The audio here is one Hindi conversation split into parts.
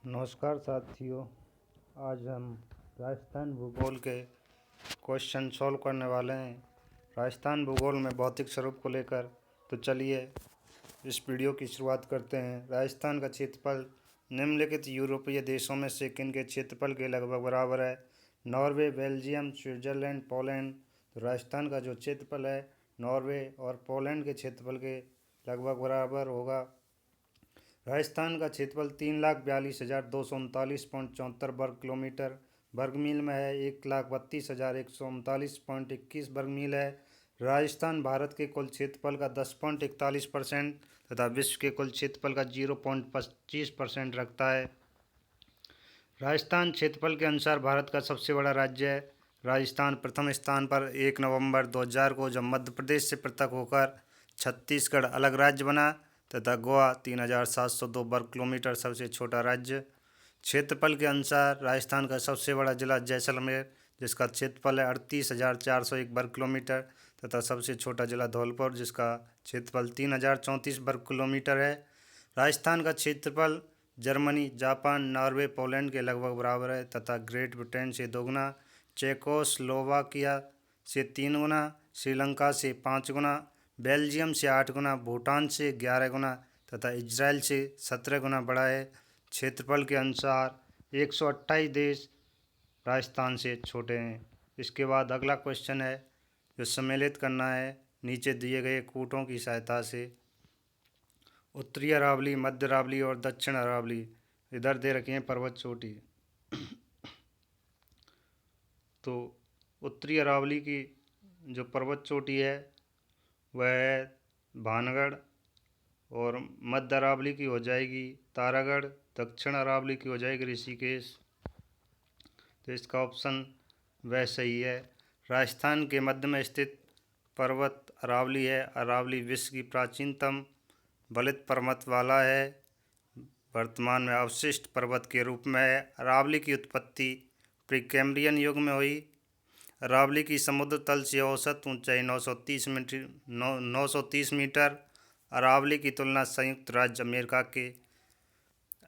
नमस्कार साथियों। आज हम राजस्थान भूगोल के क्वेश्चन सॉल्व करने वाले हैं। राजस्थान भूगोल में भौतिक स्वरूप को लेकर। तो चलिए इस वीडियो की शुरुआत करते हैं। राजस्थान का क्षेत्रफल निम्नलिखित यूरोपीय देशों में से किन के क्षेत्रफल के लगभग बराबर है? Norway, Belgium, Switzerland, Poland. तो राजस्थान का जो क्षेत्रफल है नॉर्वे और पोलैंड के क्षेत्रफल के लगभग बराबर होगा। राजस्थान का क्षेत्रफल 3,42,239.74 वर्ग किलोमीटर वर्ग मील में है। 1,32,139.21 वर्ग मील है। राजस्थान भारत के कुल क्षेत्रफल का 10.41% तथा विश्व के कुल क्षेत्रफल का 0.25% रखता है। राजस्थान क्षेत्रफल के अनुसार भारत का सबसे बड़ा राज्य है। राजस्थान प्रथम स्थान पर 1 नवंबर 2000 को जब मध्य प्रदेश से पृथक होकर छत्तीसगढ़ अलग राज्य बना, तथा गोवा 3,702 वर्ग किलोमीटर सबसे छोटा राज्य। क्षेत्रफल के अनुसार राजस्थान का सबसे बड़ा जिला जैसलमेर, जिसका क्षेत्रफल है 38,401 वर्ग किलोमीटर, तथा सबसे छोटा जिला धौलपुर, जिसका क्षेत्रफल 3,034 वर्ग किलोमीटर है। राजस्थान का क्षेत्रफल जर्मनी, जापान, नॉर्वे, पोलैंड के लगभग बराबर है, तथा ग्रेट ब्रिटेन से 2 गुना, चेकोस्लोवाकिया से 3 गुना, श्रीलंका से 5 गुना, बेल्जियम से 8 गुना, भूटान से 11 गुना तथा इजराइल से 17 गुना बड़ा है। क्षेत्रफल के अनुसार 128 देश राजस्थान से छोटे हैं। इसके बाद अगला क्वेश्चन है जो सम्मिलित करना है नीचे दिए गए कूटों की सहायता से। उत्तरी अरावली, मध्य अरावली और दक्षिण अरावली इधर दे रखी हैं पर्वत चोटी। तो उत्तरी अरावली की जो पर्वत चोटी है वह है भानगढ़, और मध्य अरावली की हो जाएगी तारागढ़, दक्षिण अरावली की हो जाएगी ऋषिकेश। तो इसका ऑप्शन वह सही है। राजस्थान के मध्य में स्थित पर्वत अरावली है। अरावली विश्व की प्राचीनतम बलित पर्वतमाला है। वर्तमान में अवशिष्ट पर्वत के रूप में है। अरावली की उत्पत्ति प्रीकैम्ब्रियन युग में हुई। अरावली की समुद्र तल से औसत ऊंचाई 930 मीटर। अरावली की तुलना संयुक्त राज्य अमेरिका के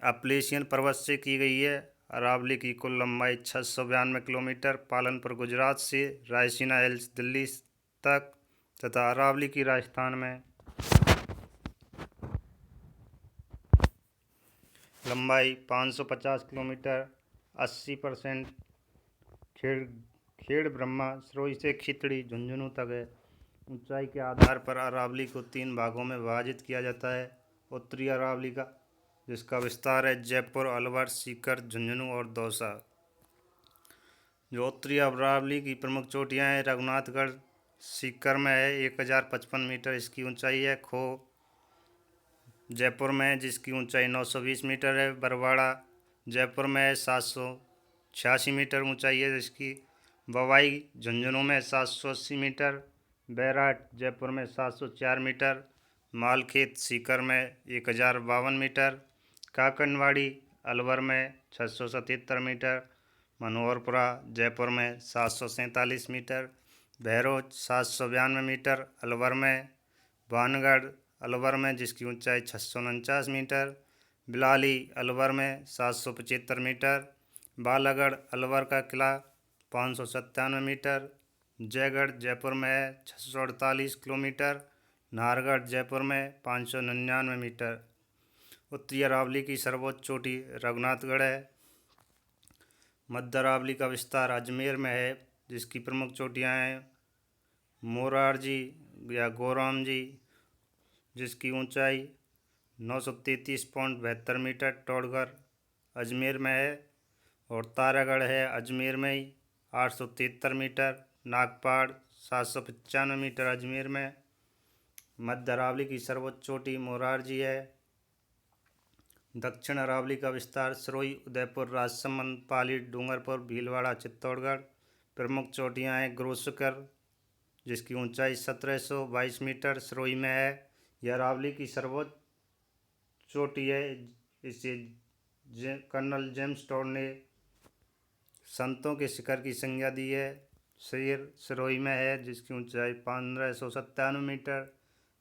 अपलेशियन पर्वत से की गई है। अरावली की कुल लंबाई 692 किलोमीटर पालनपुर गुजरात से रायसीना हिल्स दिल्ली तक, तथा अरावली की राजस्थान में लंबाई 550 किलोमीटर 80% खेड़ ब्रह्मा सिरोही से खितड़ी झुंझुनू तक है। ऊंचाई के आधार पर अरावली को 3 भागों में विभाजित किया जाता है। उत्तरी अरावली का जिसका विस्तार है जयपुर, अलवर, सीकर, झुंझुनू और दौसा। जो उत्तरी अरावली की प्रमुख चोटियां हैं रघुनाथगढ़ सीकर में है 1055 मीटर इसकी ऊंचाई है। खो जयपुर में है जिसकी ऊंचाई 920 मीटर है। बरवाड़ा जयपुर में है 786 मीटर ऊंचाई है जिसकी। बवाई झुंझुनू में 780 मीटर। बैराट जयपुर में 704 मीटर। मालखेत सीकर में 1052 मीटर। काकनवाड़ी अलवर में 677 मीटर। मनोहरपुरा जयपुर में 747 मीटर। बहरोज 792 मीटर अलवर में। भानगढ़ अलवर में जिसकी ऊंचाई 649 मीटर। बिलाली अलवर में 775 मीटर। बालागढ़ अलवर का किला 597 मीटर। जयगढ़ जयपुर में है 648 किलोमीटर। नाहरगढ़ जयपुर में 599 मीटर। उत्तरी अरावली की सर्वोच्च चोटी रघुनाथगढ़ है। मध्य अरावली का विस्तार अजमेर में है जिसकी प्रमुख चोटियां हैं मोरारजी या गोराम जी जिसकी ऊंचाई 933.72 मीटर टोडगढ़ अजमेर में है। और तारागढ़ है अजमेर में ही 873 मीटर। नागपाड़ 795 मीटर अजमेर में। मध्य अरावली की सर्वोच्च चोटी मोरारजी है। दक्षिण अरावली का विस्तार सिरोही, उदयपुर, राजसमंद, पाली, डूंगरपुर, भीलवाड़ा, चित्तौड़गढ़। प्रमुख चोटियां हैं ग्रोसकर जिसकी ऊंचाई 1722 मीटर सिरोही में है। यह अरावली की सर्वोच्च चोटी है। इसे कर्नल जेम्स टॉड ने संतों के शिखर की संज्ञा दी है। शेर सिरोही में है जिसकी ऊंचाई 1597 मीटर।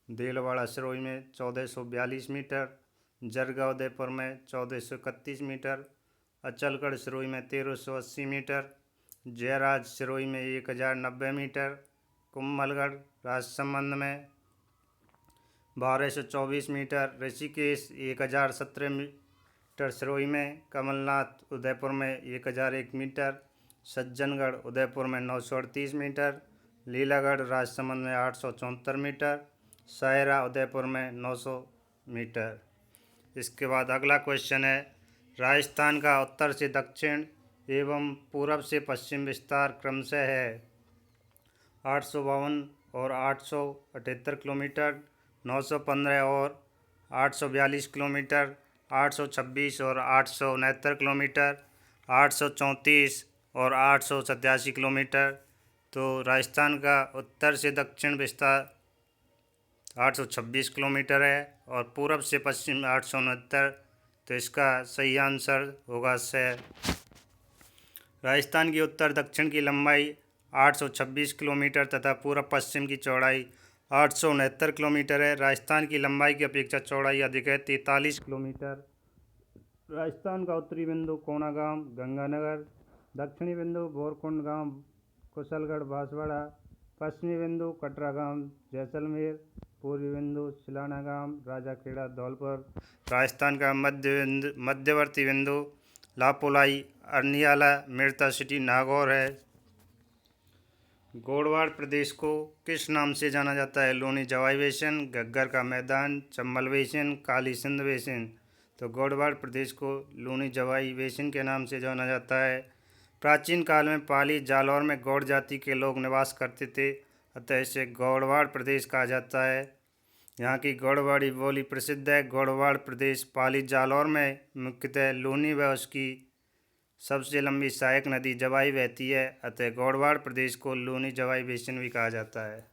देलवाड़ा सिरोही में 1442 मीटर। जरगा उदयपुर में 1431 मीटर, अचलगढ़ सिरोही में 1380 मीटर, जयराज सिरोही में 1090 मीटर, कुम्भलगढ़ राजसमंद में 1224 मीटर, ऋषिकेश 1017 मीटर सिरोही में, कमलनाथ उदयपुर में 1001 मीटर, सज्जनगढ़ उदयपुर में 938 मीटर, लीलागढ़ राजसमंद में 874 मीटर, सायरा उदयपुर में 900 मीटर। इसके बाद अगला क्वेश्चन है, राजस्थान का उत्तर से दक्षिण एवं पूरब से पश्चिम विस्तार क्रमशः है 852 और 878 किलोमीटर, 915 और 842 किलोमीटर, 826 और 869 किलोमीटर, 834 और 887 किलोमीटर। तो राजस्थान का उत्तर से दक्षिण विस्तार 826 किलोमीटर है और पूरब से पश्चिम 869। तो इसका सही आंसर होगा से। राजस्थान की उत्तर दक्षिण की लंबाई 826 किलोमीटर तथा पूर्व पश्चिम की चौड़ाई 869 किलोमीटर है। राजस्थान की लंबाई की अपेक्षा चौड़ाई अधिक है 43 किलोमीटर। राजस्थान का उत्तरी बिंदु कोणागांव गंगानगर, दक्षिणी बिंदु बोरकुंड गांव कुशलगढ़ बांसवाड़ा, पश्चिमी बिंदु कटरा गांव जैसलमेर, पूर्वी बिंदु सिलाना गांव राजाखेड़ा धौलपुर। राजस्थान का मध्यवर्ती बिंदु लापोलाई अरनियाला मिर्ता सिटी नागौर है। गोडवाड़ प्रदेश को किस नाम से जाना जाता है? लूनी जवाई बेसिन, घग्गर का मैदान, चंबल बेसिन, काली सिंध बेसिन। तो गोडवाड़ प्रदेश को लूनी जवाई बेसिन के नाम से जाना जाता है। प्राचीन काल में पाली जालौर में गौड़ जाति के लोग निवास करते थे, अतः इसे गौड़वाड़ प्रदेश कहा जाता है। यहाँ की गौड़वाड़ी बोली प्रसिद्ध है। गौड़वाड़ प्रदेश पाली जालौर में मुख्यतः लूनी व उसकी सबसे लंबी सहायक नदी जवाई बहती है, अतः गौड़वाड़ प्रदेश को लूनी जवाई बेसिन भी कहा जाता है।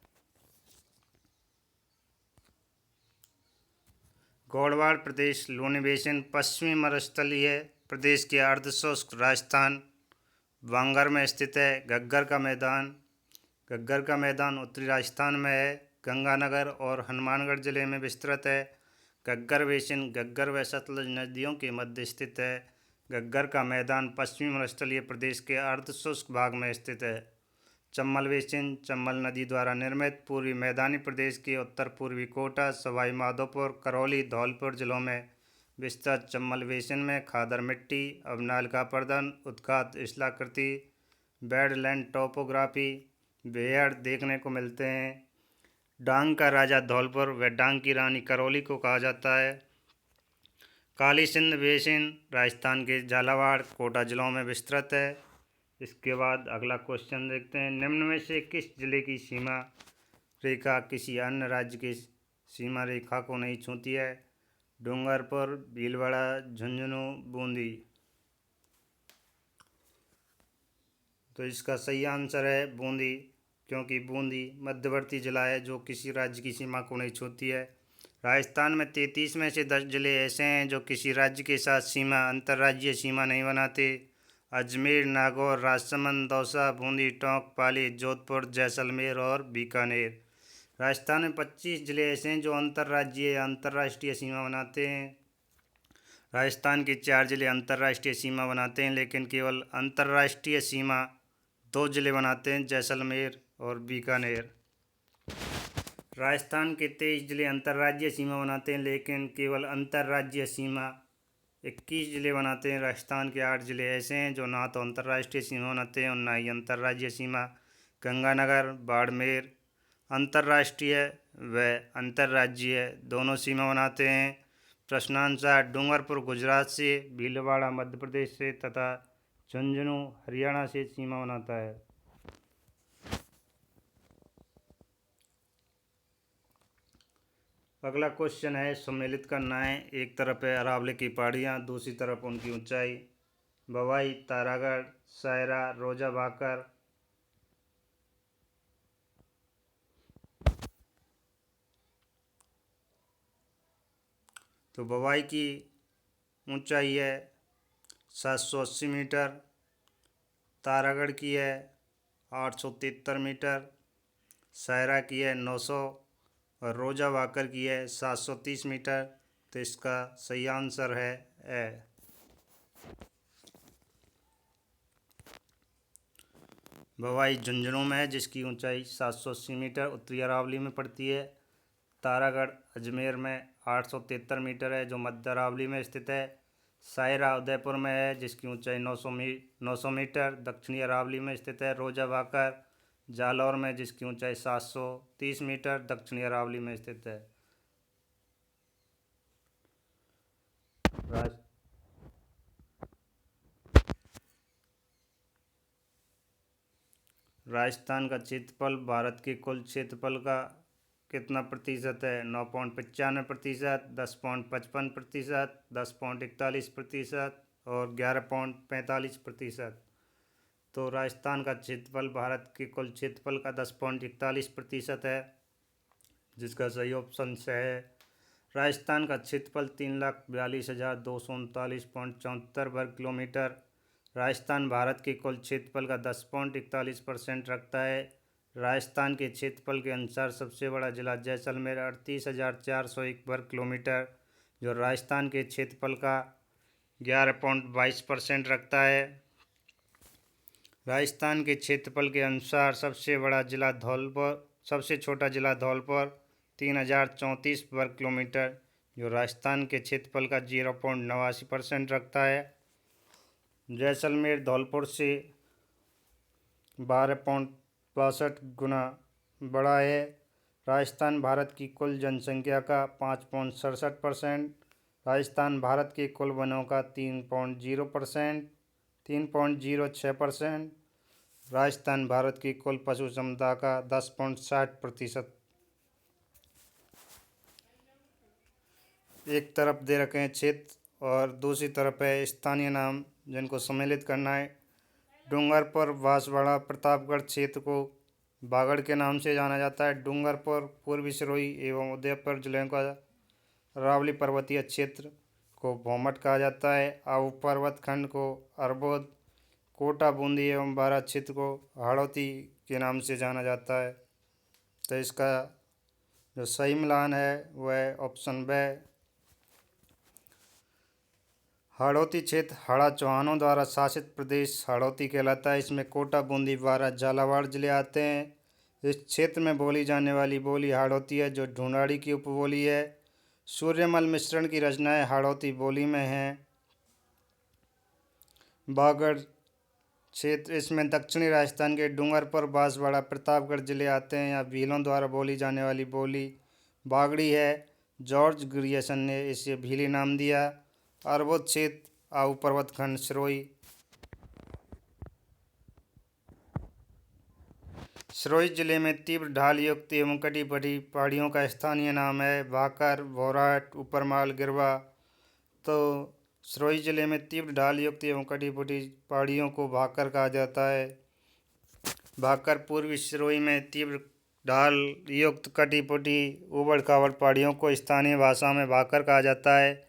गौड़वाड़ प्रदेश लूनी बेसिन पश्चिमी मरुस्थलीय प्रदेश के अर्धशुष्क राजस्थान वांगर में स्थित है। घग्गर का मैदान उत्तरी राजस्थान में है। गंगानगर और हनुमानगढ़ जिले में विस्तृत है। घग्गर बेसिन घग्गर व सतलुज नदियों के मध्य स्थित है। घग्गर का मैदान पश्चिमी मरुस्थलीय प्रदेश के अर्धशुष्क भाग में स्थित है। चंबल बेसिन चंबल नदी द्वारा निर्मित पूर्वी मैदानी प्रदेश के उत्तर पूर्वी कोटा, सवाई माधोपुर, करौली, धौलपुर जिलों में विस्तृत चंबल बेसिन में खादर मिट्टी, अवनाल का प्रदन, उत्खात स्थलाकृति, बेडलैंड टोपोग्राफी बेहद देखने को मिलते हैं। डांग का राजा धौलपुर व डांग की रानी करौली को कहा जाता है। काली सिंध बेसिन राजस्थान के झालावाड़, कोटा जिलों में विस्तृत है। इसके बाद अगला क्वेश्चन देखते हैं, निम्न में से किस जिले की सीमा रेखा किसी अन्य राज्य की सीमा रेखा को नहीं छूती है? डूंगरपुर, भीलवाड़ा, झुंझुनू, बूंदी। तो इसका सही आंसर है बूंदी, क्योंकि बूंदी मध्यवर्ती जिला है जो किसी राज्य की सीमा को नहीं छूती है। राजस्थान में 33 में से 10 जिले ऐसे हैं जो किसी राज्य के साथ अंतर्राज्यीय सीमा नहीं बनाते। अजमेर, नागौर, राजसमंद, दौसा, बूंदी, टोंक, पाली, जोधपुर, जैसलमेर और बीकानेर। राजस्थान में 25 जिले ऐसे हैं जो अंतर्राज्यीय या अंतर्राष्ट्रीय सीमा बनाते हैं। राजस्थान के 4 जिले अंतर्राष्ट्रीय सीमा बनाते हैं, लेकिन केवल अंतर्राष्ट्रीय सीमा 2 जिले बनाते हैं, जैसलमेर और बीकानेर। राजस्थान के 23 जिले अंतर्राज्यीय सीमा बनाते हैं, लेकिन केवल अंतर्राज्यीय सीमा 21 जिले बनाते हैं। राजस्थान के 8 जिले ऐसे हैं जो ना तो अंतर्राष्ट्रीय सीमा बनाते हैं और ना ही अंतर्राज्यीय सीमा। गंगानगर, बाड़मेर अंतर्राष्ट्रीय व अंतर्राज्यीय दोनों सीमा बनाते हैं। प्रश्नानुसार डूंगरपुर गुजरात से, भीलवाड़ा मध्य प्रदेश से तथा झुंझुनू हरियाणा से सीमा बनाता है। अगला क्वेश्चन है, सम्मिलित करना है। एक तरफ है अरावली की पहाड़ियाँ, दूसरी तरफ उनकी ऊंचाई। भवाई, तारागढ़, सायरा, रोजा भाकर। तो भवाई की ऊंचाई है 780 मीटर, तारागढ़ की है 873 मीटर, सायरा की है 900 और रोजा भाकर की है 730 मीटर। तो तो इसका सही आंसर है ए। भवाई झुंझुनू में है, जिसकी ऊंचाई 780 मीटर उत्तरी अरावली में पड़ती है। तारागढ़ अजमेर में 873 मीटर है, जो मध्य अरावली में स्थित है। सायरा उदयपुर में है, जिसकी ऊंचाई 900 मीटर दक्षिणी अरावली में स्थित है। रोजा भाकर जालौर में, जिसकी ऊंचाई 730 मीटर दक्षिणी अरावली में स्थित है। राजस्थान का क्षेत्रफल भारत के कुल क्षेत्रफल का कितना प्रतिशत है? 9.95%, 10.55%, 10.41% और 11.45%। तो राजस्थान का क्षेत्रफल भारत के कुल क्षेत्रफल का 10.41% है, जिसका सही ऑप्शन है। राजस्थान का क्षेत्रफल 3,42,239.74 वर्ग किलोमीटर। राजस्थान भारत के कुल क्षेत्रफल का 10.41% रखता है। राजस्थान के क्षेत्रफल के अनुसार सबसे बड़ा जिला जैसलमेर 38,401 वर्ग किलोमीटर, जो राजस्थान के क्षेत्रफल का 11.22% रखता है। राजस्थान के क्षेत्रफल के अनुसार सबसे बड़ा जिला धौलपुर, सबसे छोटा जिला धौलपुर 3,034 वर्ग किलोमीटर, जो राजस्थान के क्षेत्रफल का 0.89% रखता है। जैसलमेर धौलपुर से 12.62 गुना बड़ा है। राजस्थान भारत की कुल जनसंख्या का 5.67%। राजस्थान भारत के कुल वनों का 3.06%। राजस्थान भारत की कुल पशु क्षमता का 10.60%। एक तरफ दे रखे हैं क्षेत्र और दूसरी तरफ है स्थानीय नाम, जिनको सम्मिलित करना है। डूंगरपुर बांसवाड़ा प्रतापगढ़ क्षेत्र को बागड़ के नाम से जाना जाता है। डूंगरपुर पूर्वी सिरोही एवं उदयपुर जिले का अरावली पर्वतीय क्षेत्र को भौमट कहा जाता है। आबू पर्वत खंड को अरबोद, कोटा बूंदी एवं बारां क्षेत्र को हाड़ौती के नाम से जाना जाता है। तो इसका जो सही मिलान है वह ऑप्शन ब। हाड़ौती क्षेत्र हाड़ा चौहानों द्वारा शासित प्रदेश हाड़ौती कहलाता है। इसमें कोटा बूंदी बारां झालावाड़ जिले आते हैं। इस क्षेत्र में बोली जाने वाली बोली हाड़ौती है, जो ढूंढाड़ी की उपबोली है। सूर्यमल मिश्रण की रचनाएं हाड़ौती बोली में हैं। बागड़ क्षेत्र, इसमें दक्षिणी राजस्थान के डूंगरपुर बांसवाड़ा प्रतापगढ़ जिले आते हैं। यहाँ भीलों द्वारा बोली जाने वाली बोली बागड़ी है। जॉर्ज ग्रियर्सन ने इसे भीली नाम दिया। अरबोद क्षेत्र आबू पर्वत खंड सिरोही। सिरोही जिले में तीव्र ढाल युक्त एवं कटी-पटी पहाड़ियों का स्थानीय नाम है भाकर, भौराट, ऊपरमाल, गिरवा। तो सिरोही जिले में तीव्र ढाल युक्त एवं कटी-पटी पहाड़ियों को भाकर कहा जाता है। भाकर पूर्वी सिरोही में तीव्र ढाल युक्त कटी-पटी ऊबड़-खाबड़ पहाड़ियों को स्थानीय भाषा में भाकर कहा जाता है।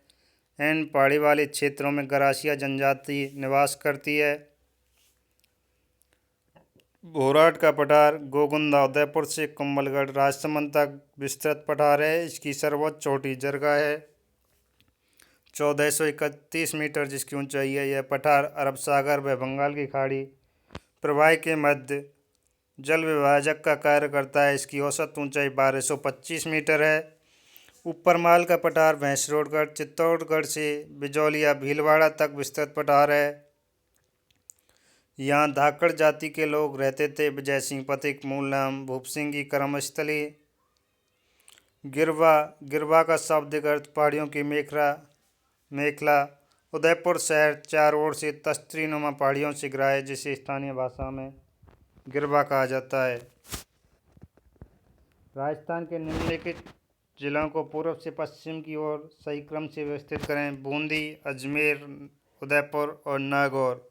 इन पहाड़ी वाले क्षेत्रों में गरासिया जनजाति निवास करती है। भौराट का पठार गोगुंदा उदयपुर से कुंभलगढ़ राजसमंद तक विस्तृत पठार है। इसकी सर्वोच्च चोटी जरगा है 1431 मीटर, जिसकी ऊंचाई है। यह पठार अरब सागर व बंगाल की खाड़ी प्रवाह के मध्य जल विभाजक का कार्य करता है। इसकी औसत ऊंचाई 1225 मीटर है। ऊपरमाल का पठार भैंसरोडगढ़ चित्तौड़गढ़ से बिजौलिया भीलवाड़ा तक विस्तृत पठार है। यहाँ धाकड़ जाति के लोग रहते थे। विजय सिंह पथिक मूल नाम, भूप सिंह की कर्मस्थली। गिरवा का शाब्दिक अर्थ पहाड़ियों की मेखला। उदयपुर शहर चारों ओर से तश्तरीनुमा पहाड़ियों से घिरा है, जिसे स्थानीय भाषा में गिरवा कहा जाता है। राजस्थान के निम्नलिखित जिलों को पूर्व से पश्चिम की ओर सही क्रम से व्यवस्थित करें। बूंदी, अजमेर, उदयपुर और नागौर।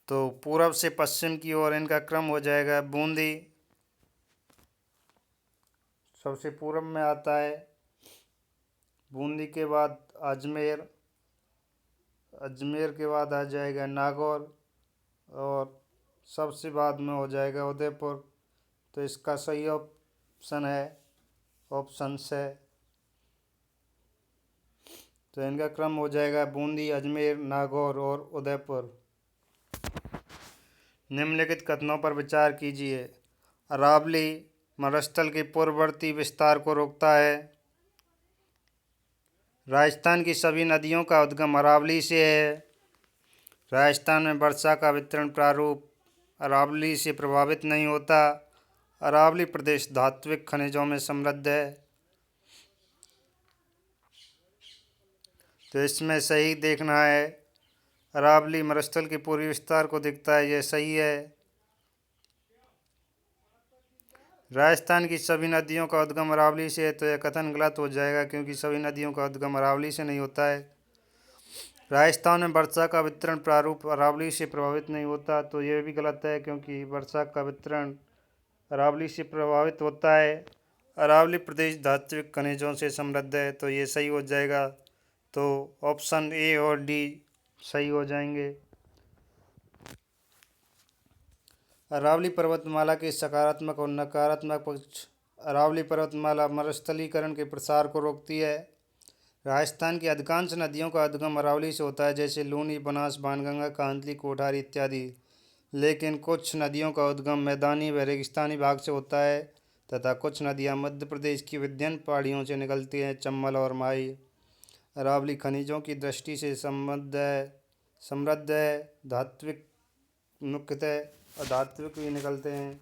तो पूर्व से पश्चिम की ओर इनका क्रम हो जाएगा। बूंदी सबसे पूर्व में आता है। बूंदी के बाद अजमेर, अजमेर के बाद आ जाएगा नागौर और सबसे बाद में हो जाएगा उदयपुर। तो इसका सही ऑप्शन है ऑप्शन से। तो इनका क्रम हो जाएगा बूंदी, अजमेर, नागौर और उदयपुर। निम्नलिखित कथनों पर विचार कीजिए। अरावली मरुस्थल के पूर्ववर्ती विस्तार को रोकता है। राजस्थान की सभी नदियों का उद्गम अरावली से है। राजस्थान में वर्षा का वितरण प्रारूप अरावली से प्रभावित नहीं होता। अरावली प्रदेश धात्विक खनिजों में समृद्ध है। तो इसमें सही देखना है, अरावली मरुस्थल के पूर्वी विस्तार को दिखता है, यह सही है। राजस्थान की सभी नदियों का उद्गम अरावली से है, तो यह कथन गलत हो जाएगा क्योंकि सभी नदियों का उद्गम अरावली से नहीं होता है। राजस्थान में वर्षा का वितरण प्रारूप अरावली से प्रभावित नहीं होता, तो यह भी गलत है क्योंकि वर्षा का वितरण अरावली से प्रभावित होता है। अरावली प्रदेश धात्विक खनिजों से समृद्ध है, तो ये सही हो जाएगा। तो ऑप्शन ए और डी सही हो जाएंगे। अरावली पर्वतमाला के सकारात्मक और नकारात्मक पक्ष। अरावली पर्वतमाला मरुस्थलीकरण के प्रसार को रोकती है। राजस्थान की अधिकांश नदियों का उद्गम अरावली से होता है, जैसे लूनी, बनास, बाणगंगा, कांतली, कोठारी इत्यादि। लेकिन कुछ नदियों का उद्गम मैदानी व रेगिस्तानी भाग से होता है तथा कुछ नदियां मध्य प्रदेश की विंध्य पहाड़ियों से निकलती हैं, चंबल और माही। अरावली खनिजों की दृष्टि से समृद्ध है। धात्विक मुख्यतः अधात्विक भी निकलते हैं।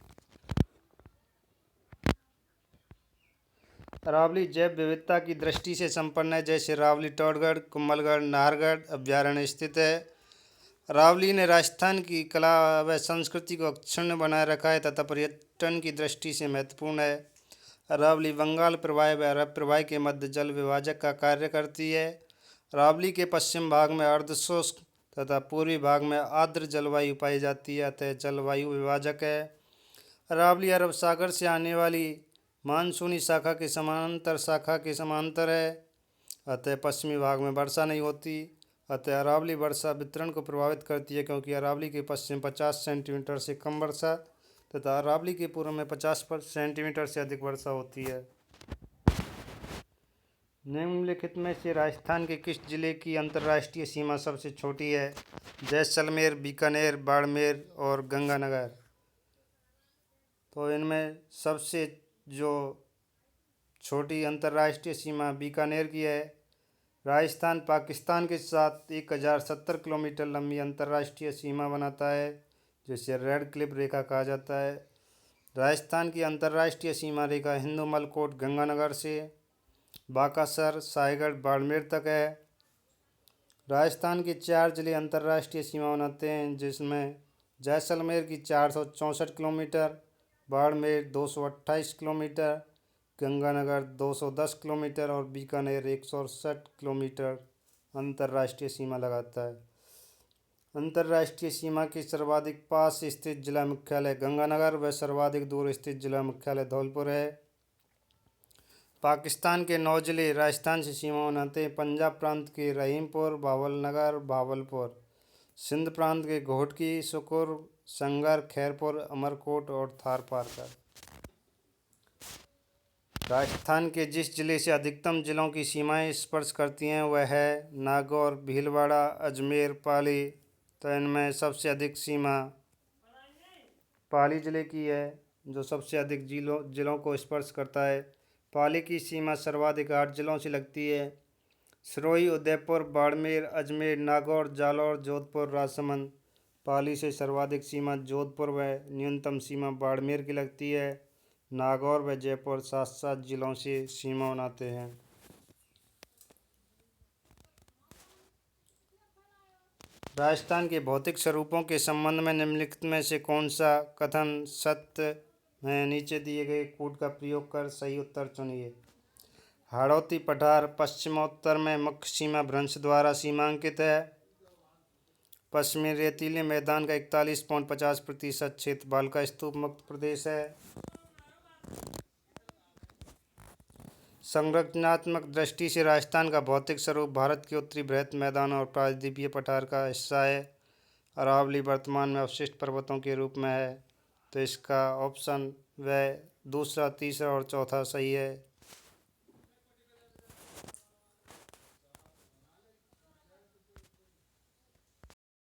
अरावली जैव विविधता की दृष्टि से संपन्न है, जैसे रावली टोडगढ़, कुंभलगढ़, नाहरगढ़ अभ्यारण्य स्थित है। अरावली ने राजस्थान की कला व संस्कृति को अक्षुण्ण बनाए रखा है तथा पर्यटन की दृष्टि से महत्वपूर्ण है। अरावली बंगाल प्रवाह व अरब प्रवाह के मध्य जल विभाजक का कार्य करती है। अरावली के पश्चिम भाग में अर्धशुष्क तथा पूर्वी भाग में आर्द्र जलवायु पाई जाती है, अतः जलवायु विभाजक है। अरावली अरब सागर से आने वाली मानसूनी शाखा के समांतर है, अतः पश्चिमी भाग में वर्षा नहीं होती। अतः अरावली वर्षा वितरण को प्रभावित करती है क्योंकि अरावली के पश्चिम 50 सेंटीमीटर से कम वर्षा तथा अरावली के पूर्व में 50 सेंटीमीटर से अधिक वर्षा होती है। निम्नलिखित में से राजस्थान के किस जिले की अंतर्राष्ट्रीय सीमा सबसे छोटी है? जैसलमेर, बीकानेर, बाड़मेर और गंगानगर। तो इनमें सबसे जो छोटी अंतर्राष्ट्रीय सीमा बीकानेर की है। राजस्थान पाकिस्तान के साथ 1070 किलोमीटर लंबी अंतर्राष्ट्रीय सीमा बनाता है, जिसे रेड क्लिफ रेखा कहा जाता है। राजस्थान की अंतर्राष्ट्रीय सीमा रेखा हिंदू मलकोट गंगानगर से बाकासर, सायगढ़, बाड़मेर तक है। राजस्थान के 4 जिले अंतर्राष्ट्रीय सीमा बनाते हैं, जिसमें जैसलमेर की 464 kilometre, Barmer 228 kilometre, Ganganagar 210 kilometre और बीकानेर 168 किलोमीटर अंतर्राष्ट्रीय सीमा लगाता है। अंतर्राष्ट्रीय सीमा के सर्वाधिक पास स्थित जिला मुख्यालय गंगानगर व सर्वाधिक दूर स्थित जिला मुख्यालय धौलपुर है। पाकिस्तान के 9 जिले राजस्थान से सीमा बनाते हैं। पंजाब प्रांत के रहीमपुर, भावलनगर, भावलपुर। सिंध प्रांत के घोटकी, सुकुर, संगर, खैरपुर, अमरकोट और थारपारकर। राजस्थान के जिस जिले से अधिकतम जिलों की सीमाएं स्पर्श करती हैं वह है नागौर, भीलवाड़ा, अजमेर, पाली। तो इनमें सबसे अधिक सीमा पाली जिले की है, जो सबसे अधिक जिलों को स्पर्श करता है। पाली की सीमा सर्वाधिक 8 जिलों से लगती है। सिरोही, उदयपुर, बाड़मेर, अजमेर, नागौर, जालौर, जोधपुर, राजसमंद। पाली से सर्वाधिक सीमा जोधपुर व न्यूनतम सीमा बाड़मेर की लगती है। नागौर व जयपुर 7-7 जिलों से सीमा बनाते हैं। राजस्थान के भौतिक स्वरूपों के संबंध में निम्नलिखित में से कौन सा कथन सत्य है? नीचे दिए गए कोड का प्रयोग कर सही उत्तर चुनिए। हाड़ौती पठार पश्चिमोत्तर में मुख्य सीमा भ्रंश द्वारा सीमांकित है। पश्चिमी रेतीले मैदान का 41.50% क्षेत्र बालका स्तूप मुक्त प्रदेश है। संरचनात्मक दृष्टि से राजस्थान का भौतिक स्वरूप भारत के उत्तरी बृहत मैदान और प्रायद्वीपीय पठार का हिस्सा है। अरावली वर्तमान में अवशिष्ट पर्वतों के रूप में है, तो इसका ऑप्शन वह दूसरा, तीसरा और चौथा सही है।